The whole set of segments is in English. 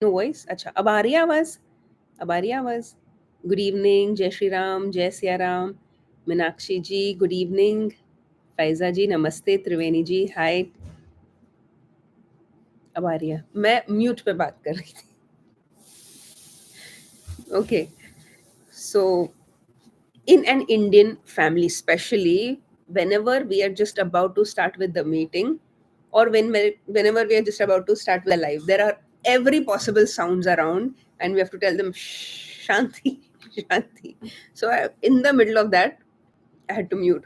No voice? Acha. अब आ रही है आवाज? अब आ रही है आवाज? Good evening, Jai Shri Ram, Jai Siya Ram. Minakshi ji, good evening. Faiza ji, namaste. Triveni ji, hi. अब आ रही है. मैं म्यूट पे बात कर रही थी. Okay. So, in an Indian family, especially whenever we are just about to start with the meeting, or whenever we are just about to start with the live, there are every possible sounds around, and we have to tell them "Shh, Shanti, Shanti." So in the middle of that, I had to mute.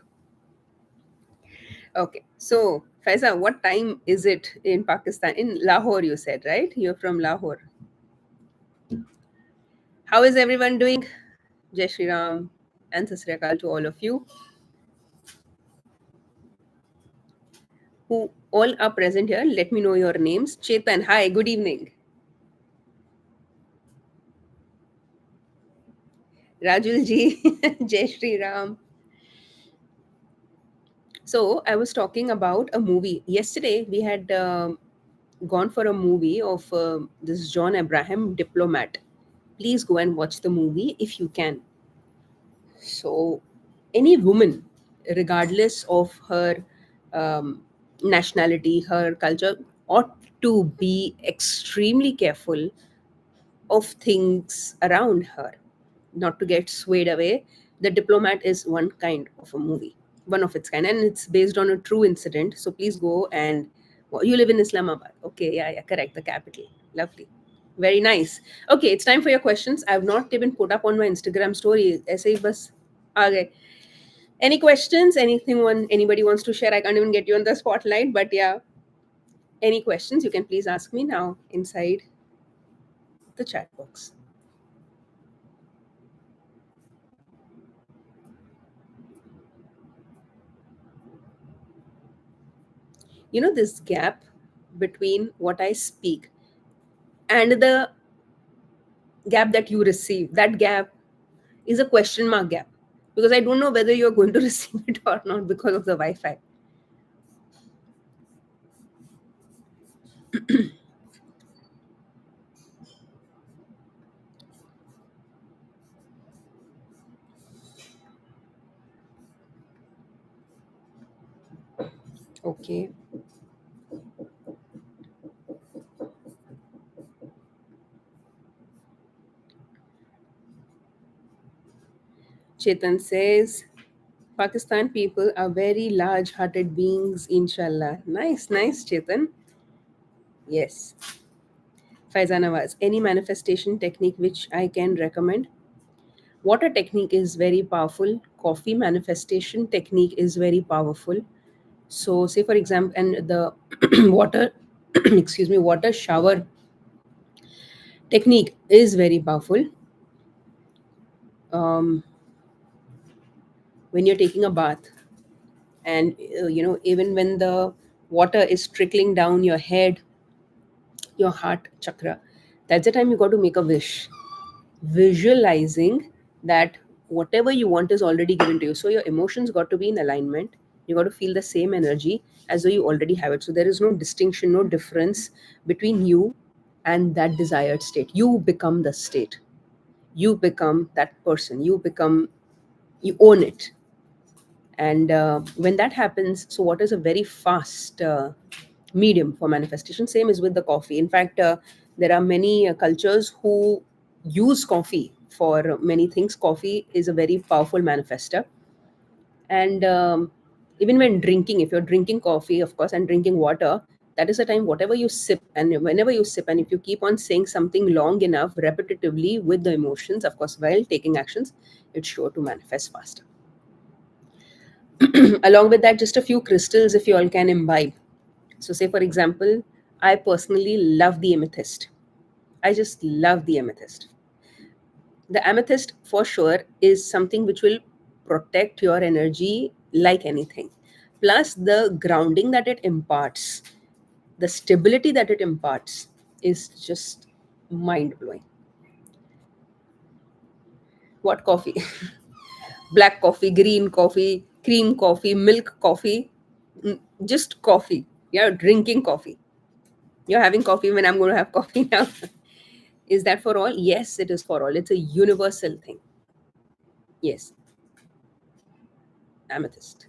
Okay, so Faiza, what time is it in Pakistan? In Lahore, you said, right? You're from Lahore. How is everyone doing? Jai Shri Ram and Sat Sri Akal to all of you who all are present here. Let me know your names. Chetan, hi, good evening. Rajul ji, Jai Shri Ram. So I was talking about a movie. Yesterday we had gone for a movie of this John Abraham, Diplomat. Please go and watch the movie if you can. So, any woman, regardless of her nationality, her culture, ought to be extremely careful of things around her, not to get swayed away. The Diplomat is one kind of a movie, one of its kind, and it's based on a true incident. So please go and well, you live in Islamabad. Okay, yeah, yeah, correct, the capital. Lovely. Very nice. Okay, it's time for your questions. I've not even put up on my Instagram story. ऐसे ही बस आ गए. Any questions? Anything anybody wants to share? I can't even get you on the spotlight, but yeah, any questions you can please ask me now inside the chat box. You know, this gap between what I speak and the gap that you receive, that gap is a question mark gap, because I don't know whether you're going to receive it or not because of the Wi-Fi. Okay. Chetan says, Pakistan people are very large hearted beings, inshallah. Nice, nice, Chetan. Yes. Faizan Nawaz, any manifestation technique which I can recommend? Water technique is very powerful. Coffee manifestation technique is very powerful. So, say for example, and the water, excuse me, water shower technique is very powerful. Um, when you're taking a bath, and even when the water is trickling down your head, your heart chakra, that's the time you got to make a wish, visualizing that whatever you want is already given to you. So your emotions got to be in alignment. You got to feel the same energy as though you already have it. So there is no distinction, no difference between you and that desired state. You become the state. You become that person. You own it. And when that happens, so water is a very fast medium for manifestation. Same is with the coffee. In fact, there are many cultures who use coffee for many things. Coffee is a very powerful manifester. And even when drinking, if you're drinking coffee, of course, and drinking water, that is the time whatever you sip, and whenever you sip, and if you keep on saying something long enough repetitively with the emotions, of course, while taking actions, it's sure to manifest faster. Along with that, just a few crystals if you all can imbibe. So, say for example, I personally love the amethyst. I just love the amethyst. The amethyst, for sure, is something which will protect your energy like anything. Plus, the grounding that it imparts, the stability that it imparts is just mind blowing. What coffee? Black coffee, green coffee, cream coffee, milk coffee, just coffee. You're drinking coffee. You're having coffee when I'm going to have coffee now. Is that for all? Yes, it is for all. It's a universal thing. Yes, amethyst.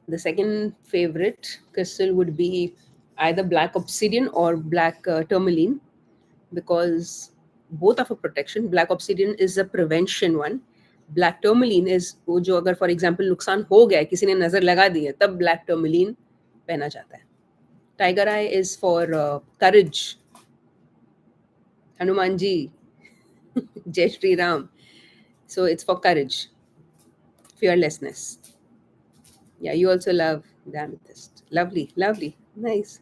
The second favorite crystal would be either black obsidian or black tourmaline, because both are for protection. Black obsidian is a prevention one. Black tourmaline is वो जो अगर for example नुकसान हो गया है, किसी ने नजर लगा दी है, तब ब्लैक टर्मलिन पहना जाता है. टाइगर आई इज फॉर करेज. हनुमान जी, जय Shri Ram. So it's for courage, fearlessness. Yeah, you also love the amethyst. Lovely, lovely, nice.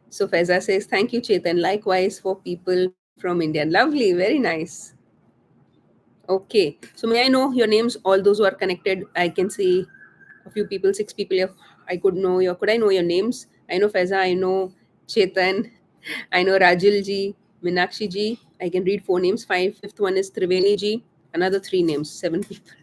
So Faiza says, thank you, Chetan. Likewise for people from India. Lovely, very nice. Okay. So may I know your names, all those who are connected? I can see a few people, 6 people. If I could know your, could I know your names? I know Faiza, I know Chetan, I know Rajil ji, Minakshi ji. I can read 4 names. Fifth one is Triveni ji. Another 3 names, 7 people.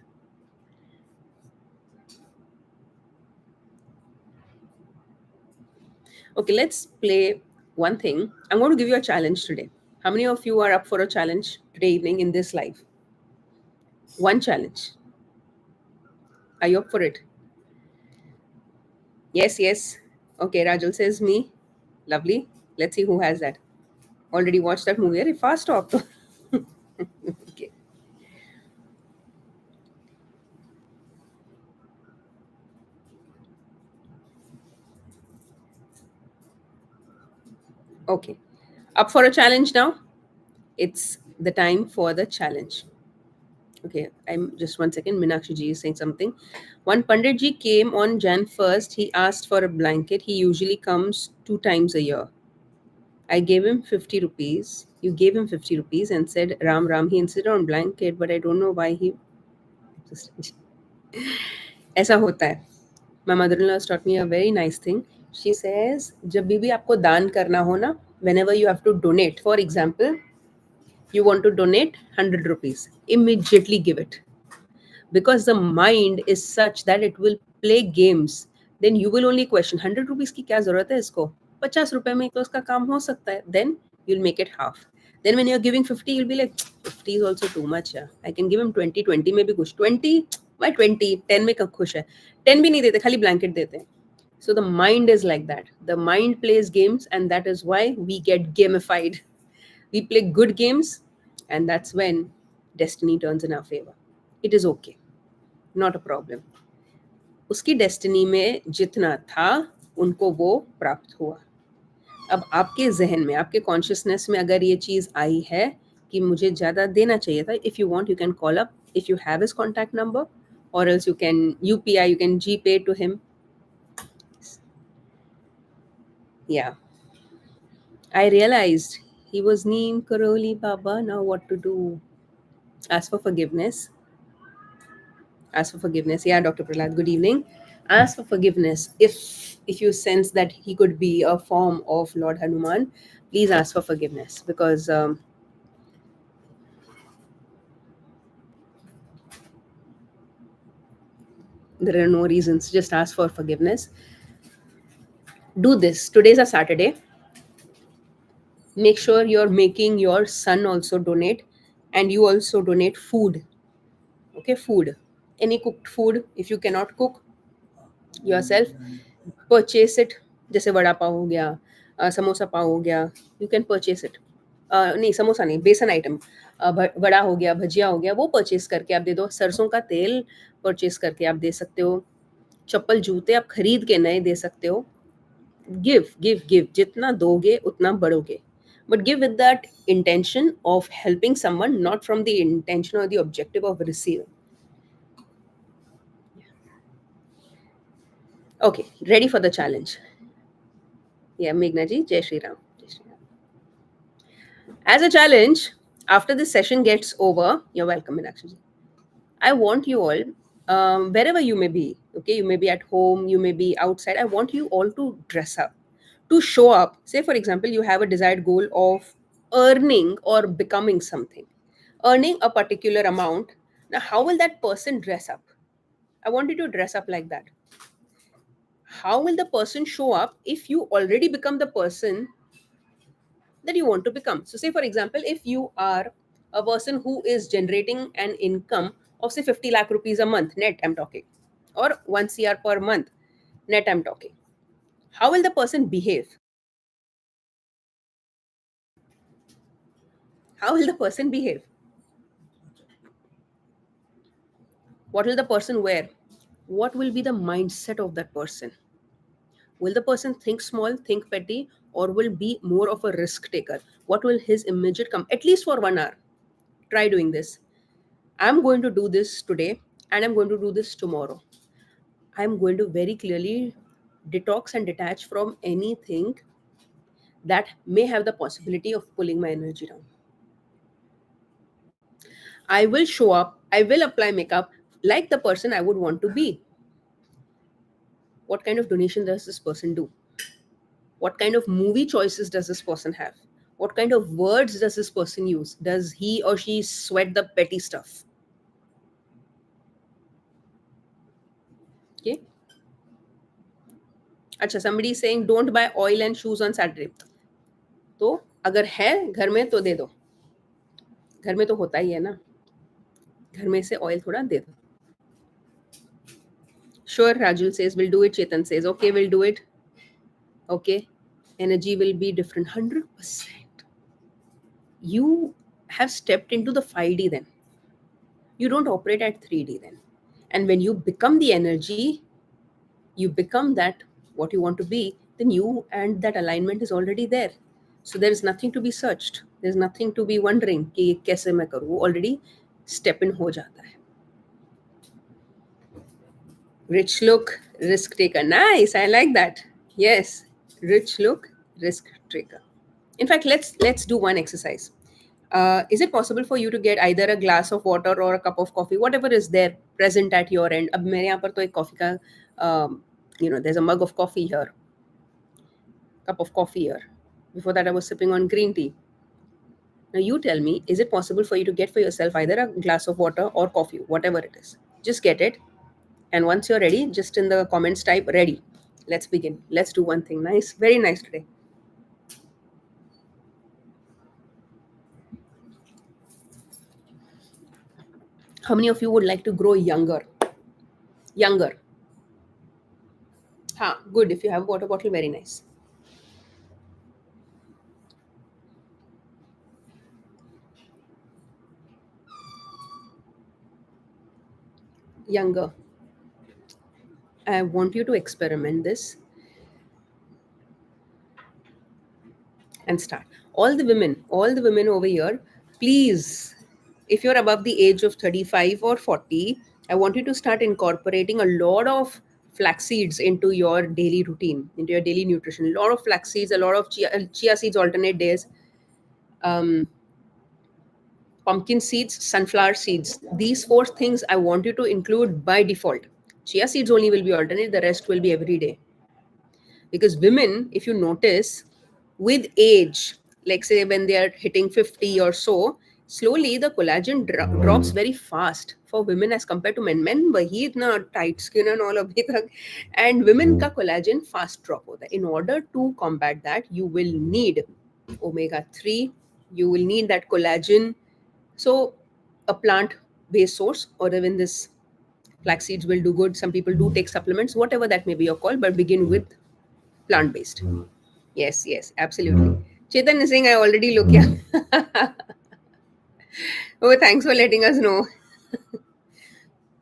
Okay, let's play one thing. I'm going to give you a challenge today. How many of you are up for a challenge today evening in this live? One challenge. Are you up for it? Yes, yes. Okay, Rajul says me. Lovely. Let's see who has that. Already watched that movie. Very fast talk. Okay. Okay. Up for a challenge now? It's the time for the challenge. Okay, I'm just 1 second. Minakshi ji is saying something. One Pandit ji came on Jan 1st. He asked for a blanket. He usually comes 2 times a year. I gave him 50 rupees. You gave him 50 rupees and said, Ram Ram. He insisted on blanket, but I don't know why he. ऐसा होता है. My mother-in-law has taught me a very nice thing. She says, जब भी आपको दान करना हो ना, whenever you have to donate, for example, you want to donate 100 rupees, immediately give it. Because the mind is such that it will play games. Then you will only question 100 rupees की क्या जरूरत है इसको, 50 रुपए में तो उसका काम हो सकता है. Then you'll make it half. Then when you're giving 50, you'll be like 50 is also too much. Yeah. I can give him 20. 20 में भी खुश. 20 why 20? 10 में कब खुश है? 10 भी नहीं देते, खाली blanket देते हैं. So the mind is like that. The mind plays games, and that is why we get gamified. We play good games, and that's when destiny turns in our favor. It is okay. Not a problem. उसकी destiny में जितना था उनको वो प्राप्त हुआ. अब आपके जहन में, आपके कॉन्शियसनेस में अगर ये चीज़ आई है कि मुझे ज़्यादा देना चाहिए था, if you want you can call up, if you have his contact number, और else you can UPI, you can GPay to him. या I realized he was Neem Karoli Baba. Now what to do? Ask for forgiveness. Ask for forgiveness. Yeah, Dr. Prahlad, good evening. Ask for forgiveness. If you sense that he could be a form of Lord Hanuman, please ask for forgiveness, because there are no reasons. Just ask for forgiveness. Do this. Today's a Saturday. Make sure you're making your son also donate, and you also donate food. Okay, food. Any cooked food. If you cannot cook yourself, purchase it. जैसे वड़ा पाव हो गया, समोसा पाव हो गया, you can purchase it. नहीं, समोसा नहीं, बेसन item. Vada हो गया, भजिया हो गया, वो परचेस करके आप दे दो. सरसों का तेल परचेस करके आप दे सकते हो. चप्पल जूते आप खरीद के नए दे सकते हो. Give give give. जितना दोगे उतना बढ़ोगे. But give with that intention of helping someone, not from the intention और the objective of receiving. Okay, ready for the challenge. Yeah, Meghna ji, Jai Shri Ram. Jai Shri Ram. As a challenge, after this session gets over, you're welcome, Meenakshi ji. I want you all, wherever you may be, okay, you may be at home, you may be outside, I want you all to dress up, to show up. Say, for example, you have a desired goal of earning or becoming something, earning a particular amount. Now, how will that person dress up? I want you to dress up like that. How will the person show up if you already become the person that you want to become. So, say for example, if you are a person who is generating an income of say 50 lakh rupees a month, net, I'm talking, or 1 CR per month, net, I'm talking, how will the person behave? How will the person behave? What will the person wear? What will be the mindset of that person? Will the person think small, think petty, or will be more of a risk taker? What will his immediate come? At least for 1 hour, try doing this. I'm going to do this today, and I'm going to do this tomorrow. I'm going to very clearly detox and detach from anything that may have the possibility of pulling my energy down. I will show up, I will apply makeup like the person I would want to be. What kind of donation does this person do? What kind of movie choices does this person have? What kind of words does this person use? Does he or she sweat the petty stuff? Okay. अच्छा, somebody is saying don't buy oil and shoes on Saturday. तो अगर है घर में तो दे दो. घर में तो होता ही है ना. घर में से ऑयल थोड़ा दे दो. Sure, Rajul says we'll do it. Chetan says okay, we'll do it. Okay, energy will be different. 100%. You have stepped into the 5D then. You don't operate at 3D then. And when you become the energy, you become that what you want to be, then you and that alignment is already there. So there is nothing to be searched. There's nothing to be wondering कि ये कैसे मैं करूँ. वो already step in हो जाता है. Rich look, risk taker. Nice. I like that. Yes. Rich look, risk taker. In fact, let's do one exercise. Is it possible for you to get either a glass of water or a cup of coffee, whatever is there present at your end? अब मेरे यहाँ पर तो एक coffee का, there's a mug of coffee here, cup of coffee here. Before that, I was sipping on green tea. Now you tell me, is it possible for you to get for yourself either a glass of water or coffee, whatever it is? Just get it, and once you're ready, just in the comments type ready. Let's begin. Let's do one thing. Nice, very nice today. How many of you would like to grow younger? Younger. Ha, good. If you have a water bottle, very nice. Younger. I want you to experiment this and start. All the women over here, please, if you're above the age of 35 or 40, I want you to start incorporating a lot of flax seeds into your daily routine, into your daily nutrition. A lot of flax seeds, a lot of chia seeds alternate days, um, pumpkin seeds, sunflower seeds. These four things I want you to include by default. Chia seeds only will be alternate, the rest will be every day. Because women, if you notice, with age, like say when they are hitting 50 or so, slowly the collagen drops very fast for women as compared to men. Men वही इतना tight skin and all अभी तक, and women का collagen fast drop होता है. In order to combat that, you will need omega 3, you will need that collagen. So a plant based source, or even this flax seeds will do good. Some people do take supplements, whatever that may be your call, but begin with plant based. Yes, yes, absolutely. Chetan is saying I already look young. Oh, thanks for letting us know.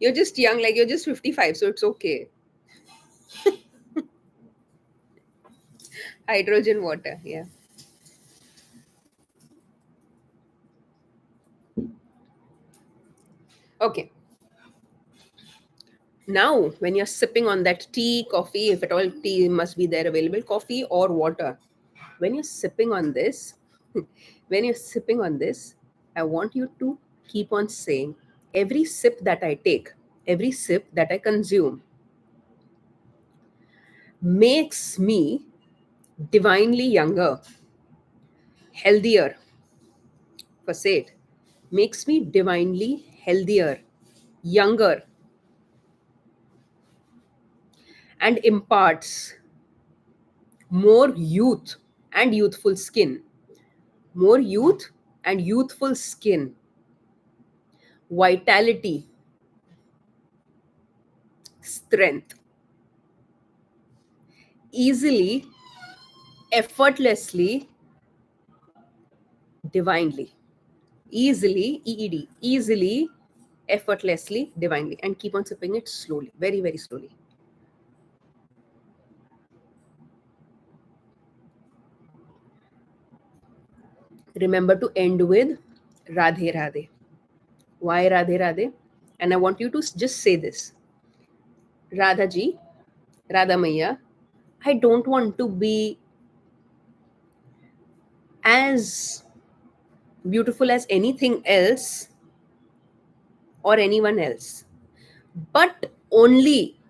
You're just young, like you're just 55, so it's okay. Hydrogen water, yeah. Okay. Now, when you're sipping on that tea, coffee, if at all tea must be there available, coffee or water, when you're sipping on this, when you're sipping on this, I want you to keep on saying every sip that I take, every sip that I consume makes me divinely younger, healthier. First say it. Makes me divinely healthier, younger, and imparts more youth and youthful skin more youth and youthful skin, vitality, strength, easily, effortlessly, divinely. Easily, EED, easily, effortlessly, divinely. And keep on sipping it slowly, very, very slowly. Remember to end with Radhe Radhe. Why Radhe Radhe? And I want you to just say this: Radha ji, Radha Maya, I don't want to be as beautiful as anything else or anyone else, but only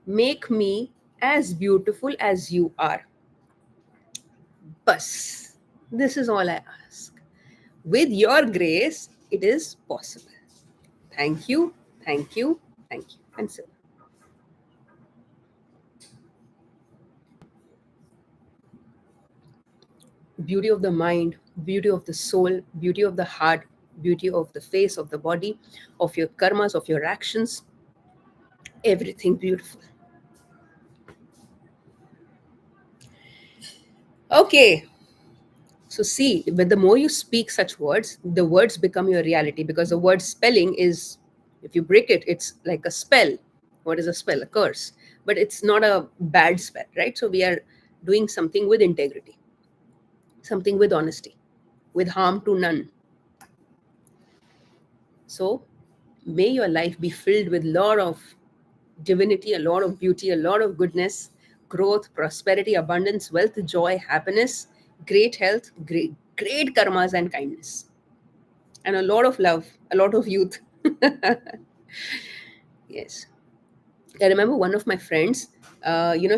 make me as beautiful as you are. Bus. This is all I ask. With your grace, it is possible. Thank you, thank you, thank you. And so, beauty of the mind, beauty of the soul, beauty of the heart, beauty of the face, of the body, of your karmas, of your actions, everything beautiful. Okay, so see, but the more you speak such words, the words become your reality because the word spelling is, if you break it, it's like a spell. What is a spell? A curse. But it's not a bad spell, right? So we are doing something with integrity, something with honesty, with harm to none. So may your life be filled with a lot of divinity, a lot of beauty, a lot of goodness, growth, prosperity, abundance, wealth, joy, happiness, great health, great karmas and kindness, and a lot of love, a lot of youth. Yes. I remember one of my friends,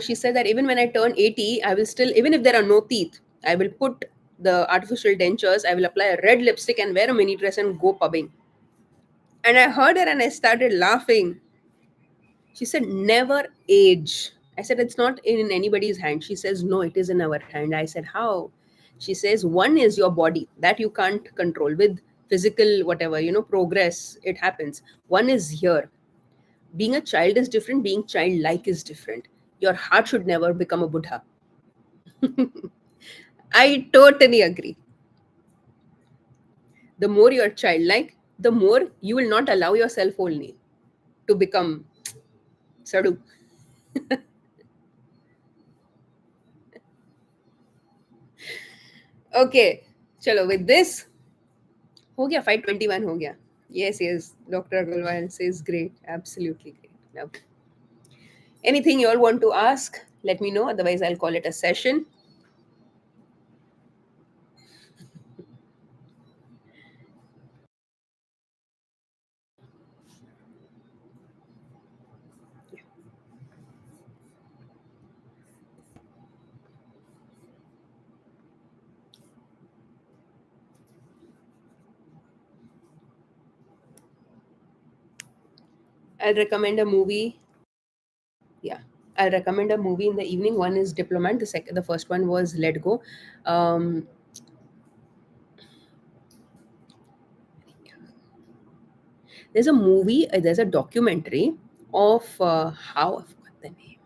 she said that even when I turn 80, I will still, even if there are no teeth, I will put the artificial dentures, I will apply a red lipstick and wear a mini dress and go pubbing. And I heard her and I started laughing. She said, never age. I said, it's not in anybody's hand. She says, no, it is in our hand. I said, how? She says, one is your body that you can't control with physical, whatever, progress, it happens. One is here. Being a child is different, being childlike is different. Your heart should never become a Buddha. I totally agree. The more you're childlike, the more you will not allow yourself only to become Sadhu. Okay, chalo, with this, हो गया 5:21 हो गया. Yes, yes, Dr. Agarwal says great, absolutely great. Now, anything you all want to ask, let me know. Otherwise, I'll call it a session. I'll recommend a movie. Yeah, I'll recommend a movie in the evening. One is Diplomat. The first one was Let Go. Um, there's a movie. There's a documentary of how I forgot the name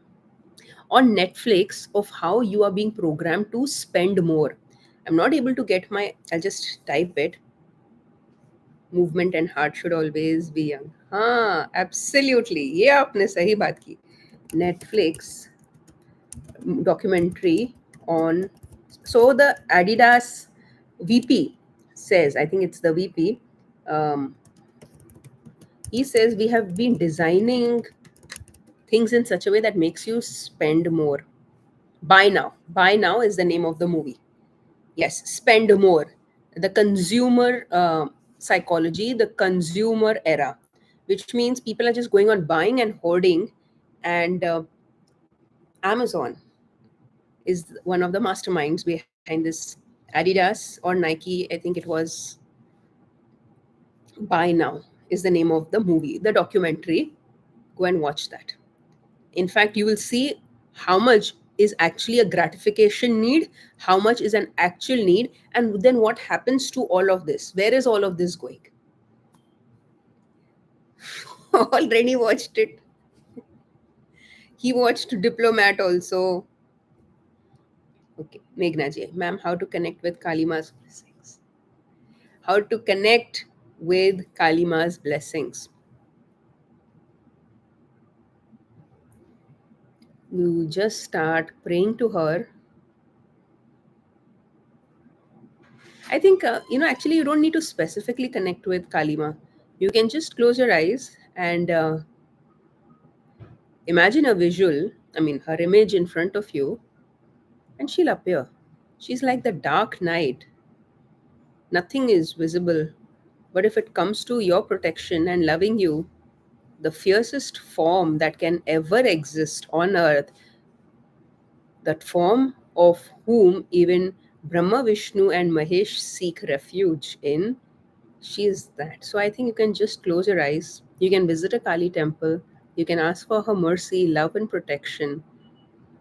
on Netflix of how you are being programmed to spend more. I'm not able to get my. I'll just type it. Movement and heart should always be young. हाँ, absolutely. ये आपने सही बात की. Netflix documentary on. So the Adidas VP says, I think it's the VP. Um, he says we have been designing things in such a way that makes you spend more. Buy now. Buy now is the name of the movie. Yes, spend more. The consumer psychology, the consumer era, which means people are just going on buying and hoarding. And Amazon is one of the masterminds behind this. Adidas or Nike, I think it was Buy Now is the name of the movie, the documentary. Go and watch that. In fact, you will see how much is actually a gratification need, how much is an actual need, and then what happens to all of this? Where is all of this going? Already watched it. He watched Diplomat also. Okay, Meghna ji, ma'am, how to connect with Kalima's blessings? How to connect with Kalima's blessings? You just start praying to her. I think, actually, you don't need to specifically connect with Kalima. You can just close your eyes and imagine a visual, I mean, her image in front of you, and she'll appear. She's like the dark night. Nothing is visible. But if it comes to your protection and loving you, the fiercest form that can ever exist on earth, that form of whom even Brahma, Vishnu, and Mahesh seek refuge in, she is that. So I think you can just close your eyes. You can visit a Kali temple. You can ask for her mercy, love, and protection.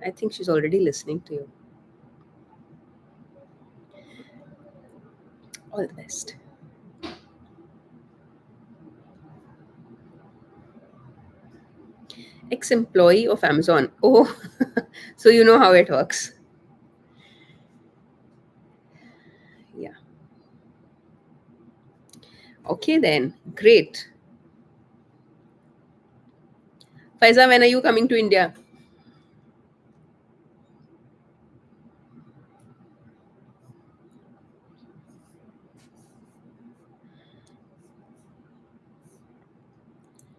I think she's already listening to you. All the best. Ex employee of Amazon. Oh, so you know how it works. Yeah. Okay, then. Great. Faiza, when are you coming to India?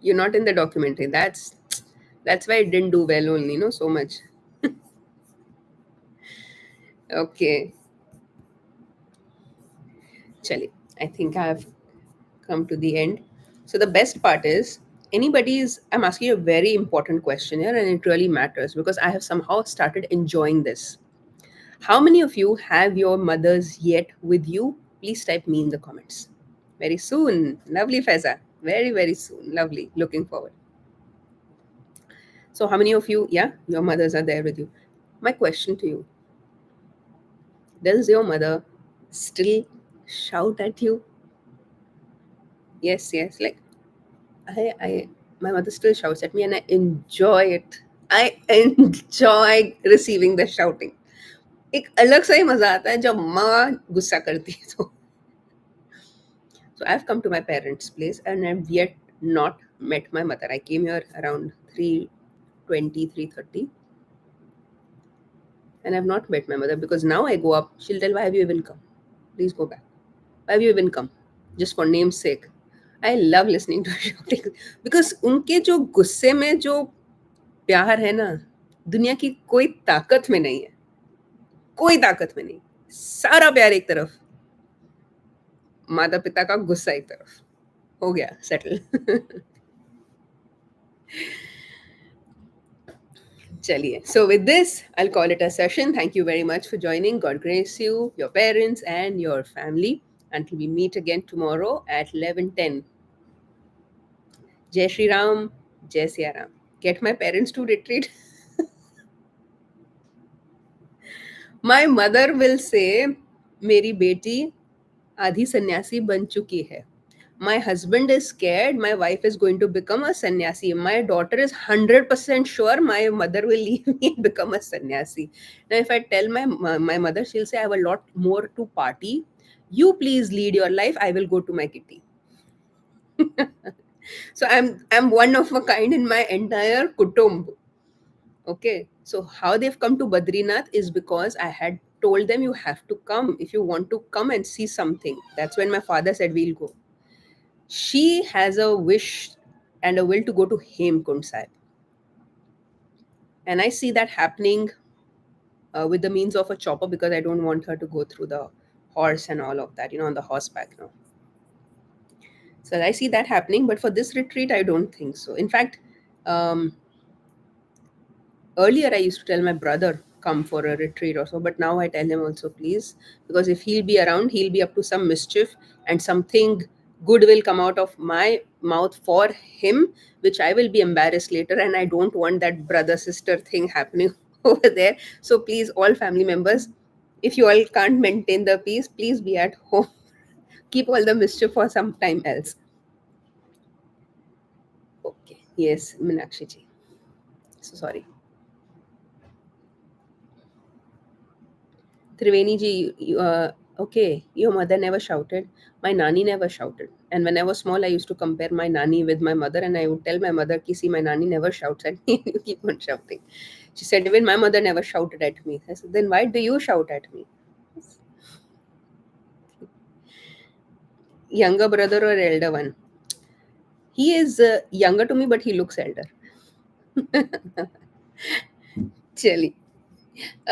You're not in the documentary. That's why it didn't do well only, so much. Okay. Chali. I think I've come to the end. So the best part is I'm asking you a very important question here, and it really matters because I have somehow started enjoying this. How many of you have your mothers yet with you? Please type me in the comments. Very soon. Lovely, Faiza. Very, very soon. Lovely. Looking forward. So, how many of you, yeah, your mothers are there with you? My question to you: does your mother still shout at you? Yes, yes. Like, my mother still shouts at me and I enjoy it. I enjoy receiving the shouting. एक अलग सा ही मजा आता है जब माँ गुस्सा करती है तो. So I've come to my parents' place and I've yet not met my mother. I came here around 3:20, 3:30, and I've not met my mother because now I go up, she'll tell, why have you even come? Please go back. Why have you even come? Just for name's sake. I love listening to shouting because उनके जो गुस्से में जो प्यार है ना, दुनिया की कोई ताकत में नहीं है. कोई ताकत में नहीं. सारा प्यार एक तरफ, माता पिता का गुस्सा एक तरफ. हो गया settle. Chaliye. So with this, I'll call it a session. Thank you very much for joining. God grace you, your parents, and your family. Until we meet again tomorrow at 11:10. Jai Shri Ram, Jai Siya Ram. Get my parents to retreat. My mother will say, मेरी बेटी आधी सन्यासी बन चुकी है. My husband is scared my wife is going to become a sannyasi. My daughter is 100% sure my mother will leave me and become a sannyasi. Now, if I tell my mother, she'll say, I have a lot more to party. You please lead your life. I will go to my kitty. So I'm one of a kind in my entire kutumb. Okay. So how they've come to Badrinath is because I had told them you have to come if you want to come and see something. That's when my father said we'll go. She has a wish and a will to go to Hemkund Sahib. And I see that happening with the means of a chopper because I don't want her to go through the horse and all of that, on the horseback. So I see that happening, but for this retreat, I don't think so. In fact, um, earlier I used to tell my brother, come for a retreat or so, but now I tell him also, please, because if he'll be around, he'll be up to some mischief and something good will come out of my mouth for him, which I will be embarrassed later. And I don't want that brother sister thing happening over there. So please, all family members, if you all can't maintain the peace, please be at home. Keep all the mischief for some time else. Okay. Yes, Minakshi ji. So sorry. Triveni ji, okay, your mother never shouted. My nani never shouted. And when I was small, I used to compare my nani with my mother, and I would tell my mother, "Ki, see, my nani never shouts at me. You keep on shouting." She said, even my mother never shouted at me. I said, then why do you shout at me? Younger brother or elder one? He is younger to me, but he looks elder. Chali.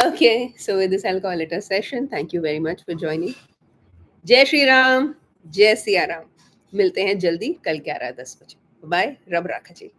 Okay, so with this, I'll call it a session. Thank you very much for joining. जय श्री राम, जय सिया राम. मिलते हैं जल्दी कल 11:10 बजे. Bye. रब राखा जी.